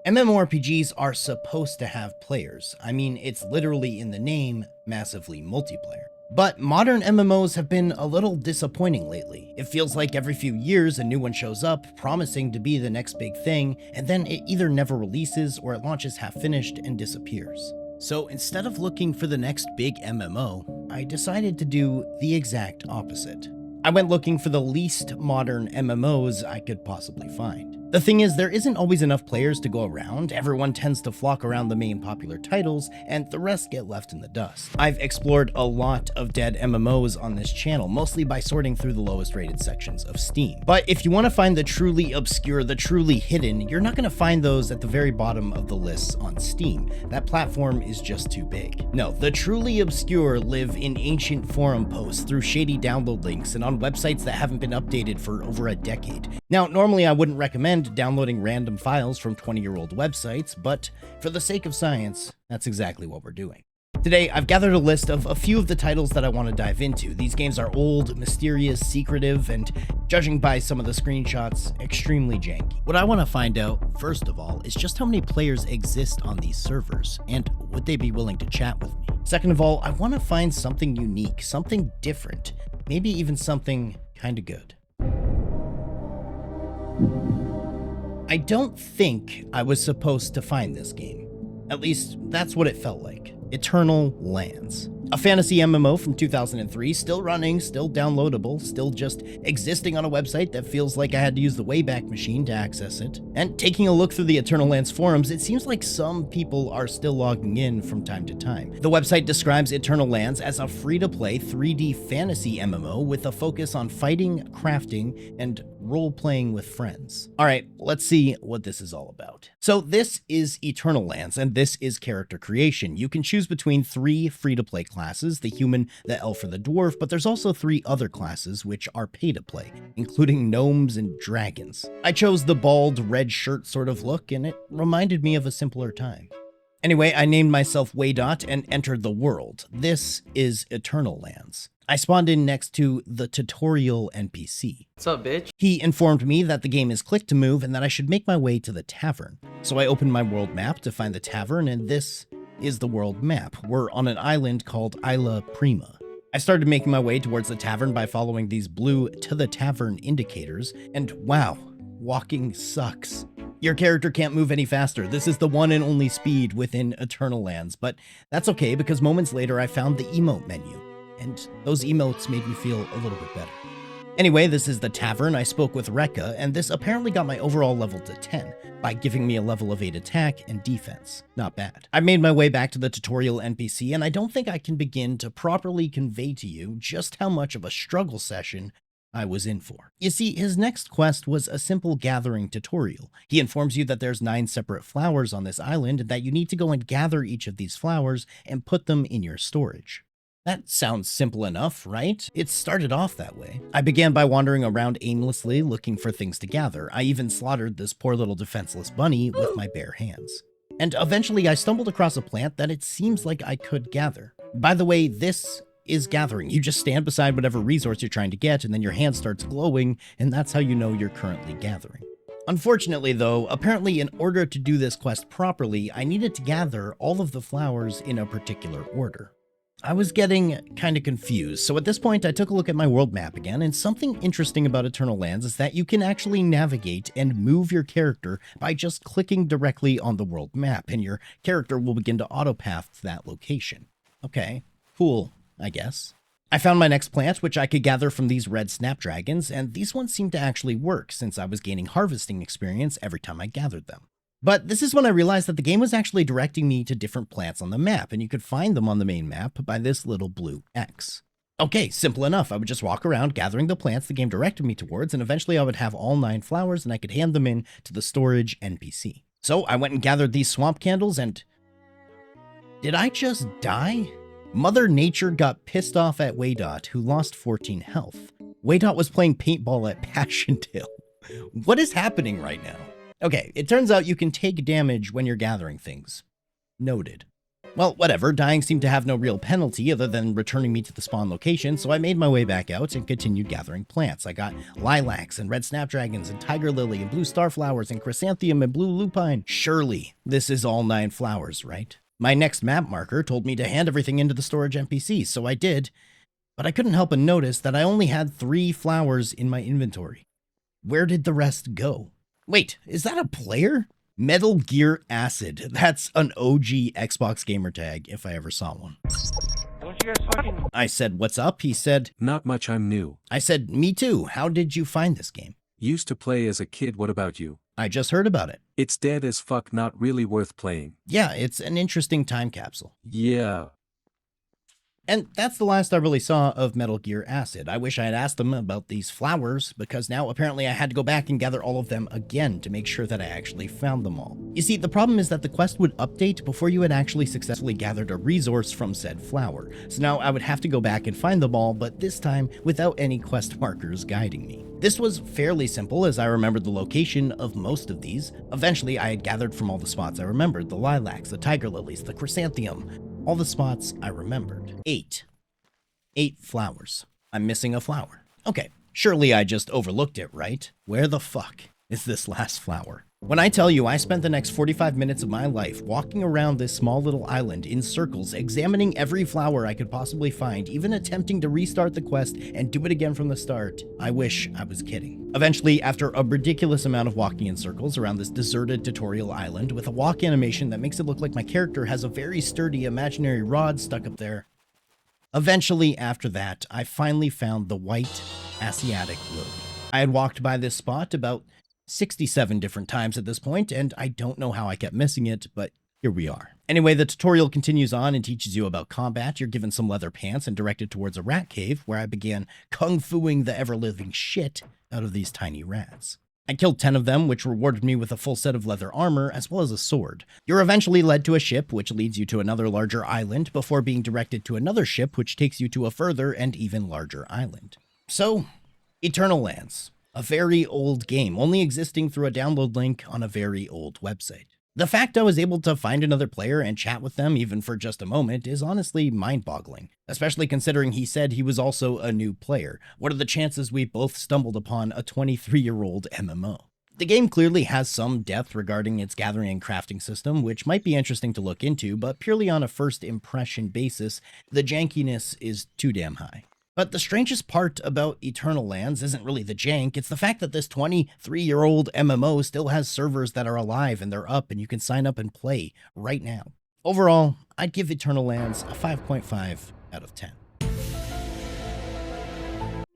MMORPGs are supposed to have players. I mean, it's literally in the name, massively multiplayer. But modern MMOs have been a little disappointing lately. It feels like every few years a new one shows up, promising to be the next big thing, and then it either never releases or it launches half-finished and disappears. So instead of looking for the next big MMO, I decided to do the exact opposite. I went looking for the least modern MMOs I could possibly find. The thing is, there isn't always enough players to go around. Everyone tends to flock around the main popular titles, and the rest get left in the dust. I've explored a lot of dead MMOs on this channel, mostly by sorting through the lowest rated sections of Steam. But if you want to find the truly obscure, the truly hidden, you're not going to find those at the very bottom of the lists on Steam. That platform is just too big. No, the truly obscure live in ancient forum posts, through shady download links, and on websites that haven't been updated for over a decade. Now, normally I wouldn't recommend downloading random files from 20-year-old websites, but for the sake of science, that's exactly what we're doing. Today, I've gathered a list of a few of the titles that I want to dive into. These games are old, mysterious, secretive, and judging by some of the screenshots, extremely janky. What I want to find out, first of all, is just how many players exist on these servers, and would they be willing to chat with me? Second of all, I want to find something unique, something different, maybe even something kinda good. I don't think I was supposed to find this game. At least, that's what it felt like. Eternal Lands. A fantasy MMO from 2003, still running, still downloadable, still just existing on a website that feels like I had to use the Wayback Machine to access it. And taking a look through the Eternal Lands forums, it seems like some people are still logging in from time to time. The website describes Eternal Lands as a free-to-play 3D fantasy MMO with a focus on fighting, crafting, and role-playing with friends. Alright, let's see what this is all about. So this is Eternal Lands, and this is character creation. You can choose between 3 free-to-play classes, the human, the elf, or the dwarf, but there's also 3 other classes which are pay-to-play, including gnomes and dragons. I chose the bald, red shirt sort of look, and it reminded me of a simpler time. Anyway, I named myself Waydot and entered the world. This is Eternal Lands. I spawned in next to the tutorial NPC. What's up, bitch? He informed me that the game is click to move and that I should make my way to the tavern. So I opened my world map to find the tavern, and this is the world map. We're on an island called Isla Prima. I started making my way towards the tavern by following these blue to the tavern indicators, and wow, walking sucks. Your character can't move any faster. This is the one and only speed within Eternal Lands, but that's okay because moments later I found the emote menu, and those emotes made me feel a little bit better. Anyway, this is the tavern. I spoke with Rekka, and this apparently got my overall level to 10 by giving me a level of 8 attack and defense. Not bad. I made my way back to the tutorial NPC, and I don't think I can begin to properly convey to you just how much of a struggle session I was in for. You see, his next quest was a simple gathering tutorial. He informs you that there's 9 separate flowers on this island and that you need to go and gather each of these flowers and put them in your storage. That sounds simple enough, right? It started off that way. I began by wandering around aimlessly looking for things to gather. I even slaughtered this poor little defenseless bunny with my bare hands. And eventually I stumbled across a plant that it seems like I could gather. By the way, this is gathering. You just stand beside whatever resource you're trying to get, and then your hand starts glowing, and that's how you know you're currently gathering. Unfortunately though, apparently in order to do this quest properly, I needed to gather all of the flowers in a particular order. I was getting kind of confused, so at this point I took a look at my world map again, and something interesting about Eternal Lands is that you can actually navigate and move your character by just clicking directly on the world map, and your character will begin to autopath to that location. Okay, cool, I guess. I found my next plant, which I could gather from these red snapdragons, and these ones seemed to actually work since I was gaining harvesting experience every time I gathered them. But this is when I realized that the game was actually directing me to different plants on the map, and you could find them on the main map by this little blue X. Okay, simple enough. I would just walk around gathering the plants the game directed me towards, and eventually I would have all 9 flowers and I could hand them in to the storage NPC. So I went and gathered these swamp candles, and did I just die? Mother Nature got pissed off at Waydot, who lost 14 health. Waydot was playing paintball at Passchendaele. What is happening right now? Okay, it turns out you can take damage when you're gathering things. Noted. Well, whatever, dying seemed to have no real penalty other than returning me to the spawn location, so I made my way back out and continued gathering plants. I got lilacs and red snapdragons and tiger lily and blue starflowers and chrysanthemum and blue lupine. Surely, this is all 9 flowers, right? My next map marker told me to hand everything into the storage NPC, so I did, but I couldn't help but notice that I only had 3 flowers in my inventory. Where did the rest go? Wait, is that a player? Metal Gear Acid. That's an OG Xbox gamer tag, if I ever saw one. Don't you guys fucking... I said, what's up? He said, not much, I'm new. I said, me too. How did you find this game? Used to play as a kid, what about you? I just heard about it. It's dead as fuck, not really worth playing. Yeah, it's an interesting time capsule. Yeah. And that's the last I really saw of Metal Gear Acid. I wish I had asked them about these flowers, because now apparently I had to go back and gather all of them again to make sure that I actually found them all. You see, the problem is that the quest would update before you had actually successfully gathered a resource from said flower. So now I would have to go back and find them all, but this time without any quest markers guiding me. This was fairly simple as I remembered the location of most of these. Eventually I had gathered from all the spots I remembered, the lilacs, the tiger lilies, the chrysanthemum, all the spots I remembered. 8 flowers. I'm missing a flower. Okay, surely I just overlooked it, right? Where the fuck is this last flower? When I tell you I spent the next 45 minutes of my life walking around this small little island in circles, examining every flower I could possibly find, even attempting to restart the quest and do it again from the start, I wish I was kidding. Eventually, after a ridiculous amount of walking in circles around this deserted tutorial island with a walk animation that makes it look like my character has a very sturdy imaginary rod stuck up there, eventually after that, I finally found the white Asiatic lily. I had walked by this spot about 67 different times at this point, and I don't know how I kept missing it, but here we are. Anyway, the tutorial continues on and teaches you about combat. You're given some leather pants and directed towards a rat cave, where I began kung-fuing the ever-living shit out of these tiny rats. I killed 10 of them, which rewarded me with a full set of leather armor, as well as a sword. You're eventually led to a ship, which leads you to another larger island, before being directed to another ship, which takes you to a further and even larger island. So, Eternal Lands. A very old game, only existing through a download link on a very old website. The fact I was able to find another player and chat with them even for just a moment is honestly mind-boggling, especially considering he said he was also a new player. What are the chances we both stumbled upon a 23-year-old MMO? The game clearly has some depth regarding its gathering and crafting system, which might be interesting to look into, but purely on a first impression basis, the jankiness is too damn high. But the strangest part about Eternal Lands isn't really the jank, it's the fact that this 23-year-old MMO still has servers that are alive and they're up and you can sign up and play right now. Overall, I'd give Eternal Lands a 5.5 out of 10.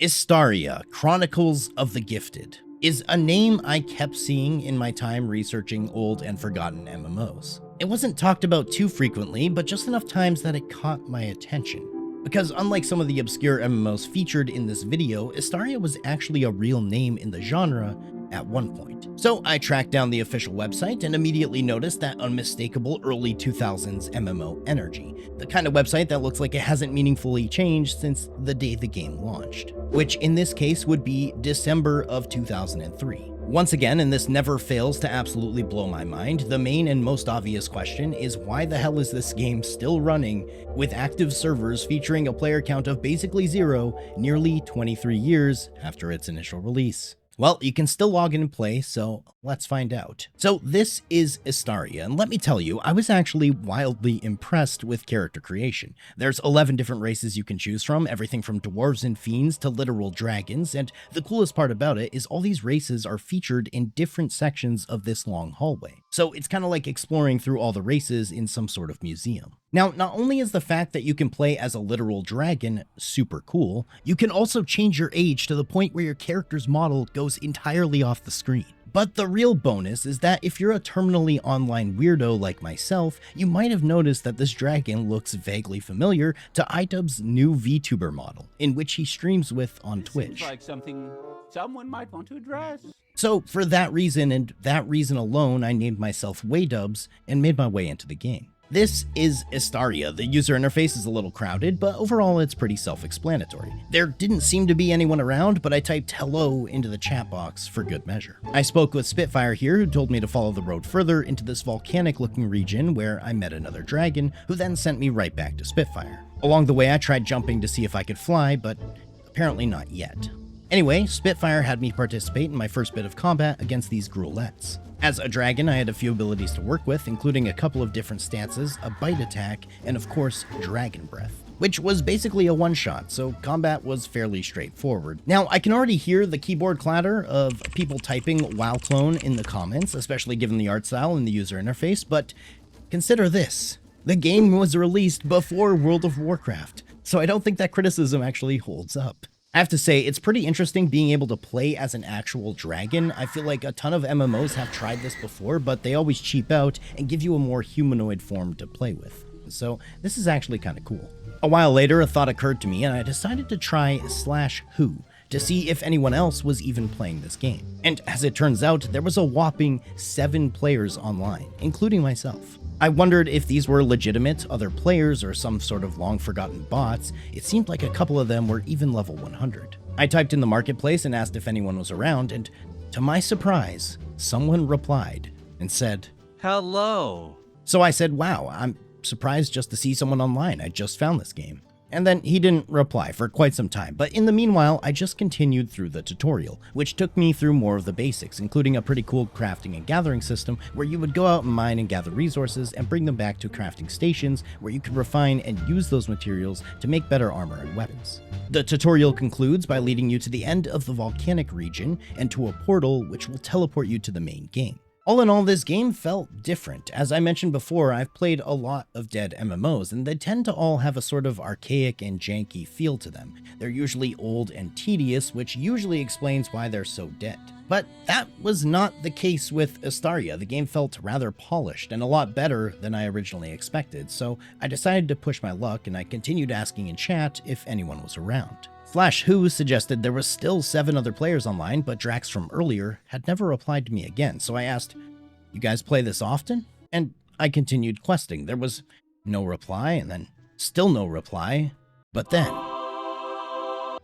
Istaria, Chronicles of the Gifted, is a name I kept seeing in my time researching old and forgotten MMOs. It wasn't talked about too frequently, but just enough times that it caught my attention. Because unlike some of the obscure MMOs featured in this video, Istaria was actually a real name in the genre at one point. So I tracked down the official website and immediately noticed that unmistakable early 2000s MMO energy. The kind of website that looks like it hasn't meaningfully changed since the day the game launched, which in this case would be December of 2003. Once again, and this never fails to absolutely blow my mind, the main and most obvious question is why the hell is this game still running with active servers featuring a player count of basically 0 nearly 23 years after its initial release? Well, you can still log in and play, so let's find out. So this is Istaria, and let me tell you, I was actually wildly impressed with character creation. There's 11 different races you can choose from, everything from dwarves and fiends to literal dragons, and the coolest part about it is all these races are featured in different sections of this long hallway. So it's kind of like exploring through all the races in some sort of museum. Now, not only is the fact that you can play as a literal dragon super cool, you can also change your age to the point where your character's model goes entirely off the screen. But the real bonus is that if you're a terminally online weirdo like myself, you might have noticed that this dragon looks vaguely familiar to iDubbbz's new VTuber model, in which he streams with on Twitch. Seems like something someone might want to address. So for that reason and that reason alone, I named myself Waydot and made my way into the game. This is Istaria. The user interface is a little crowded, but overall it's pretty self-explanatory. There didn't seem to be anyone around, but I typed hello into the chat box for good measure. I spoke with Spitfire here, who told me to follow the road further into this volcanic-looking region where I met another dragon, who then sent me right back to Spitfire. Along the way I tried jumping to see if I could fly, but apparently not yet. Anyway, Spitfire had me participate in my first bit of combat against these gruelettes. As a dragon, I had a few abilities to work with, including a couple of different stances, a bite attack, and of course, dragon breath, which was basically a one-shot, so combat was fairly straightforward. Now, I can already hear the keyboard clatter of people typing WoW clone in the comments, especially given the art style and the user interface, but consider this. The game was released before World of Warcraft, so I don't think that criticism actually holds up. I have to say, it's pretty interesting being able to play as an actual dragon. I feel like a ton of MMOs have tried this before, but they always cheap out and give you a more humanoid form to play with. So this is actually kind of cool. A while later, a thought occurred to me and I decided to try /who to see if anyone else was even playing this game. And as it turns out, there was a whopping 7 players online, including myself. I wondered if these were legitimate other players or some sort of long-forgotten bots. It seemed like a couple of them were even level 100. I typed in the marketplace and asked if anyone was around, and to my surprise, someone replied and said, Hello. So I said, wow, I'm surprised just to see someone online. I just found this game. And then he didn't reply for quite some time, but in the meanwhile, I just continued through the tutorial, which took me through more of the basics, including a pretty cool crafting and gathering system where you would go out and mine and gather resources and bring them back to crafting stations where you could refine and use those materials to make better armor and weapons. The tutorial concludes by leading you to the end of the volcanic region and to a portal which will teleport you to the main game. All in all, this game felt different. As I mentioned before, I've played a lot of dead MMOs, and they tend to all have a sort of archaic and janky feel to them. They're usually old and tedious, which usually explains why they're so dead. But that was not the case with Istaria. The game felt rather polished and a lot better than I originally expected, so I decided to push my luck and I continued asking in chat if anyone was around. /who suggested there was still 7 other players online, but Drax from earlier had never replied to me again, so I asked, "You guys play this often?" And I continued questing. There was no reply, and then still no reply, but then...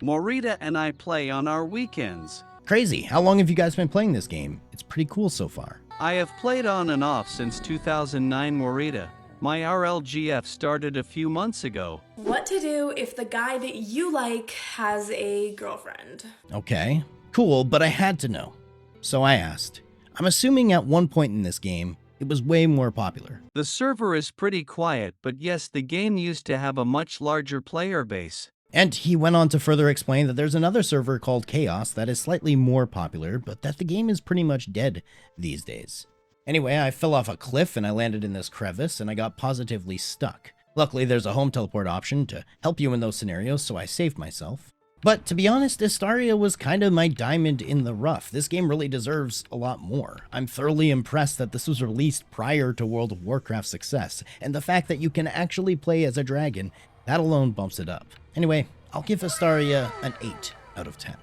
Morita and I play on our weekends. Crazy. How long have you guys been playing this game? It's pretty cool so far. I have played on and off since 2009 Morita. My RLGF started a few months ago. What to do if the guy that you like has a girlfriend? Okay, cool, but I had to know. So I asked. I'm assuming at one point in this game, it was way more popular. The server is pretty quiet, but yes, the game used to have a much larger player base. And he went on to further explain that there's another server called Chaos that is slightly more popular, but that the game is pretty much dead these days. Anyway, I fell off a cliff and I landed in this crevice and I got positively stuck. Luckily, there's a home teleport option to help you in those scenarios, so I saved myself. But to be honest, Istaria was kind of my diamond in the rough. This game really deserves a lot more. I'm thoroughly impressed that this was released prior to World of Warcraft's success, and the fact that you can actually play as a dragon, that alone bumps it up. Anyway, I'll give Istaria an 8 out of 10.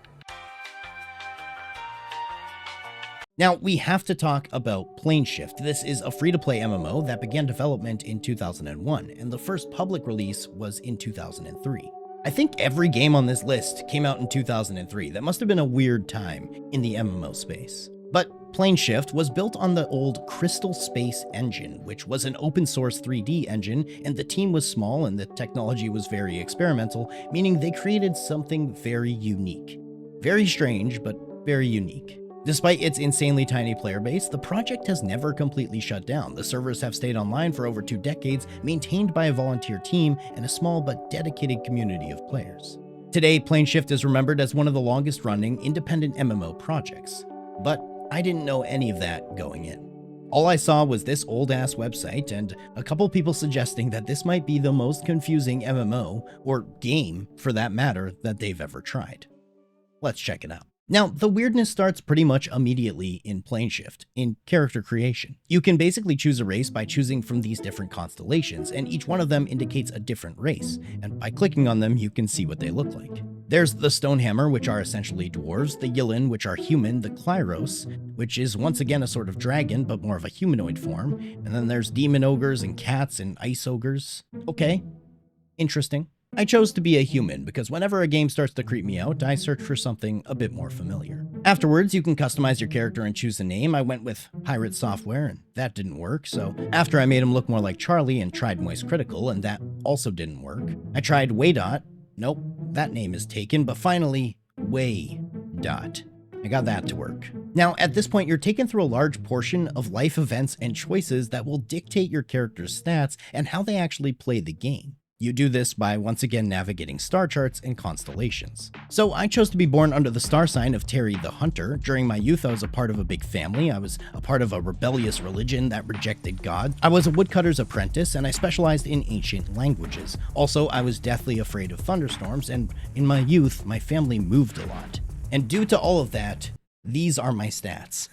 Now, we have to talk about PlaneShift. This is a free-to-play MMO that began development in 2001, and the first public release was in 2003. I think every game on this list came out in 2003. That must have been a weird time in the MMO space. But PlaneShift was built on the old Crystal Space engine, which was an open-source 3D engine, and the team was small and the technology was very experimental, meaning they created something very unique. Very strange, but very unique. Despite its insanely tiny player base, the project has never completely shut down. The servers have stayed online for over 2 decades, maintained by a volunteer team and a small but dedicated community of players. Today, PlaneShift is remembered as one of the longest-running independent MMO projects. But I didn't know any of that going in. All I saw was this old-ass website and a couple people suggesting that this might be the most confusing MMO, or game for that matter, that they've ever tried. Let's check it out. Now, the weirdness starts pretty much immediately in PlaneShift, in character creation. You can basically choose a race by choosing from these different constellations, and each one of them indicates a different race, and by clicking on them, you can see what they look like. There's the Stonehammer, which are essentially dwarves, the Yilin, which are human, the Klyros, which is once again a sort of dragon, but more of a humanoid form, and then there's demon ogres and cats and ice ogres. Okay, interesting. I chose to be a human because whenever a game starts to creep me out, I search for something a bit more familiar. Afterwards, you can customize your character and choose a name. I went with Pirate Software, and that didn't work, so after I made him look more like Charlie and tried Moist Critical, and that also didn't work. I tried Waydot. Nope, that name is taken, but finally, Waydot. I got that to work. Now, at this point, you're taken through a large portion of life events and choices that will dictate your character's stats and how they actually play the game. You do this by once again navigating star charts and constellations. So I chose to be born under the star sign of Terry the Hunter. During my youth, I was a part of a big family. I was a part of a rebellious religion that rejected God. I was a woodcutter's apprentice, and I specialized in ancient languages. Also, I was deathly afraid of thunderstorms, and in my youth, my family moved a lot. And due to all of that, these are my stats.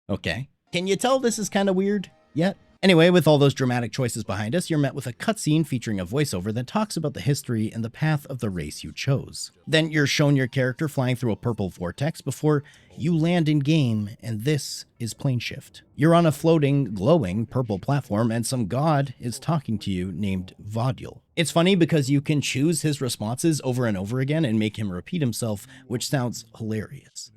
Okay. Can you tell this is kind of weird yet? Anyway, with all those dramatic choices behind us, you're met with a cutscene featuring a voiceover that talks about the history and the path of the race you chose. Then you're shown your character flying through a purple vortex before you land in game, and this is PlaneShift. You're on a floating, glowing purple platform, and some god is talking to you named Vodul. It's funny because you can choose his responses over and over again and make him repeat himself, which sounds hilarious.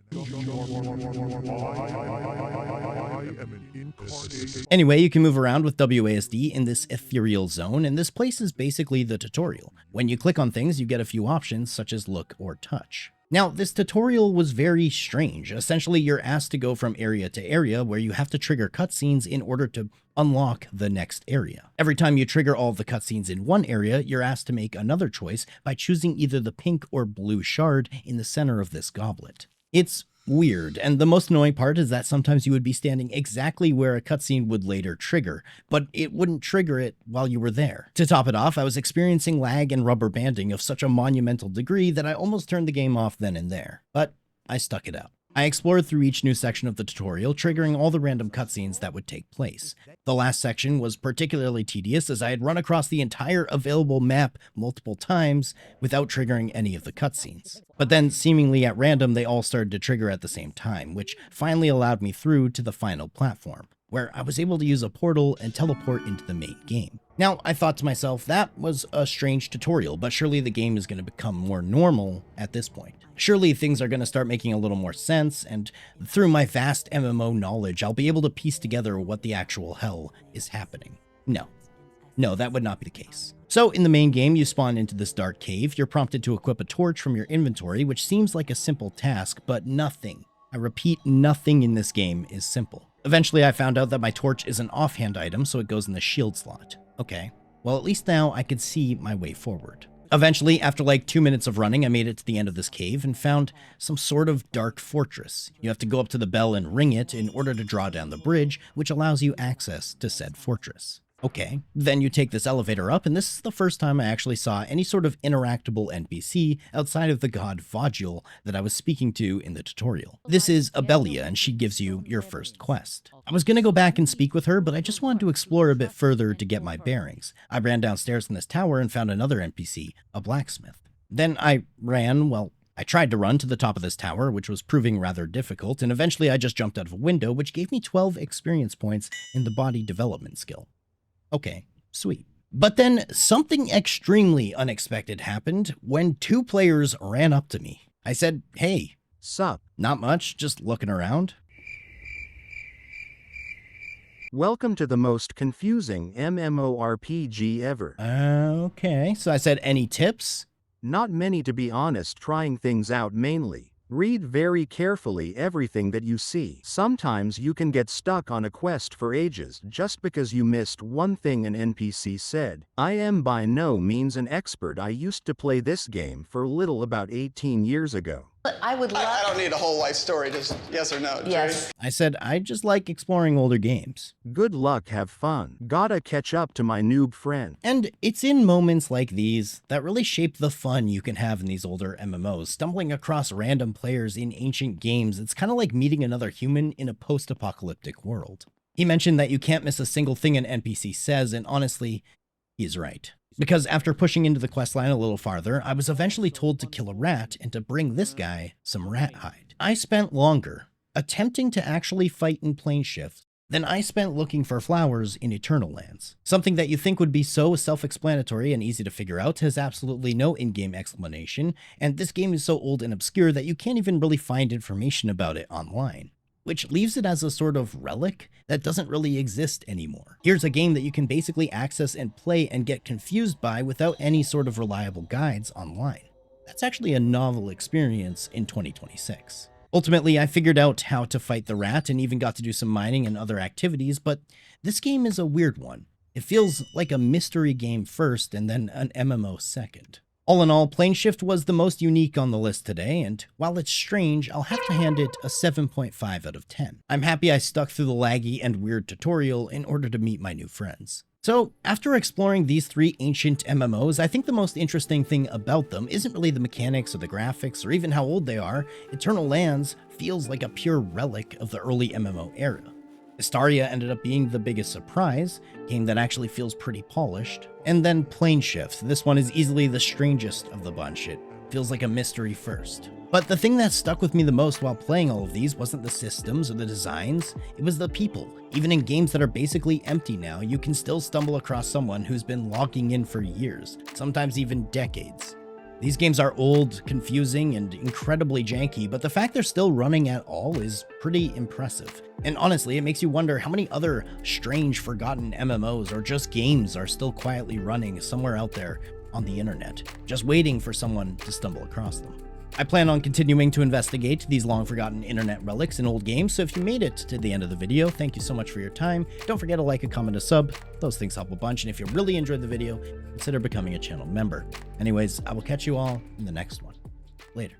Anyway, you can move around with WASD in this ethereal zone, and this place is basically the tutorial. When you click on things, you get a few options such as look or touch. Now, this tutorial was very strange. Essentially, you're asked to go from area to area where you have to trigger cutscenes in order to unlock the next area. Every time you trigger all of the cutscenes in one area, you're asked to make another choice by choosing either the pink or blue shard in the center of this goblet. It's weird, and the most annoying part is that sometimes you would be standing exactly where a cutscene would later trigger, but it wouldn't trigger it while you were there. To top it off, I was experiencing lag and rubber banding of such a monumental degree that I almost turned the game off then and there, but I stuck it out. I explored through each new section of the tutorial, triggering all the random cutscenes that would take place. The last section was particularly tedious as I had run across the entire available map multiple times without triggering any of the cutscenes. But then, seemingly at random, they all started to trigger at the same time, which finally allowed me through to the final platform, where I was able to use a portal and teleport into the main game. Now, I thought to myself, that was a strange tutorial, but surely the game is going to become more normal at this point. Surely things are going to start making a little more sense, and through my vast MMO knowledge, I'll be able to piece together what the actual hell is happening. No, that would not be the case. So in the main game, you spawn into this dark cave. You're prompted to equip a torch from your inventory, which seems like a simple task, but nothing, I repeat, nothing in this game is simple. Eventually, I found out that my torch is an offhand item, so it goes in the shield slot. Okay, well, at least now I could see my way forward. Eventually, after like 2 minutes of running, I made it to the end of this cave and found some sort of dark fortress. You have to go up to the bell and ring it in order to draw down the bridge, which allows you access to said fortress. Okay, then you take this elevator up, and this is the first time I actually saw any sort of interactable NPC outside of the god Vodul that I was speaking to in the tutorial. This is Abelia, and she gives you your first quest. I was gonna go back and speak with her, but I just wanted to explore a bit further to get my bearings. I ran downstairs in this tower and found another NPC, a blacksmith. Then I tried to run to the top of this tower, which was proving rather difficult, and eventually I just jumped out of a window, which gave me 12 experience points in the body development skill. Okay, sweet. But then something extremely unexpected happened when two players ran up to me. I said, "Hey." Sup? Not much, just looking around. Welcome to the most confusing MMORPG ever. Okay, so I said, "Any tips?" Not many, to be honest, trying things out mainly. Read very carefully everything that you see. Sometimes you can get stuck on a quest for ages just because you missed one thing an NPC said. I am by no means an expert. I used to play this game for little about 18 years ago. I would love... I don't need a whole life story, just yes or no. Yes. I said, "I just like exploring older games." Good luck, have fun. Gotta catch up to my noob friend. And it's in moments like these that really shape the fun you can have in these older MMOs. Stumbling across random players in ancient games, it's kind of like meeting another human in a post-apocalyptic world. He mentioned that you can't miss a single thing an NPC says, and honestly, he's right. Because after pushing into the questline a little farther, I was eventually told to kill a rat and to bring this guy some rat hide. I spent longer attempting to actually fight in PlaneShift than I spent looking for flowers in Eternal Lands. Something that you think would be so self-explanatory and easy to figure out has absolutely no in-game explanation, and this game is so old and obscure that you can't even really find information about it online, which leaves it as a sort of relic that doesn't really exist anymore. Here's a game that you can basically access and play and get confused by without any sort of reliable guides online. That's actually a novel experience in 2026. Ultimately, I figured out how to fight the rat and even got to do some mining and other activities, but this game is a weird one. It feels like a mystery game first and then an MMO second. All in all, PlaneShift was the most unique on the list today, and while it's strange, I'll have to hand it a 7.5 out of 10. I'm happy I stuck through the laggy and weird tutorial in order to meet my new friends. So, after exploring these 3 ancient MMOs, I think the most interesting thing about them isn't really the mechanics or the graphics or even how old they are. Eternal Lands feels like a pure relic of the early MMO era. Istaria ended up being the biggest surprise, a game that actually feels pretty polished. And then PlaneShift. This one is easily the strangest of the bunch. It feels like a mystery first. But the thing that stuck with me the most while playing all of these wasn't the systems or the designs, it was the people. Even in games that are basically empty now, you can still stumble across someone who's been logging in for years, sometimes even decades. These games are old, confusing, and incredibly janky, but the fact they're still running at all is pretty impressive. And honestly, it makes you wonder how many other strange, forgotten MMOs or just games are still quietly running somewhere out there on the internet, just waiting for someone to stumble across them. I plan on continuing to investigate these long-forgotten internet relics in old games, so if you made it to the end of the video, thank you so much for your time. Don't forget to like, a comment, a sub. Those things help a bunch, and if you really enjoyed the video, consider becoming a channel member. Anyways, I will catch you all in the next one. Later.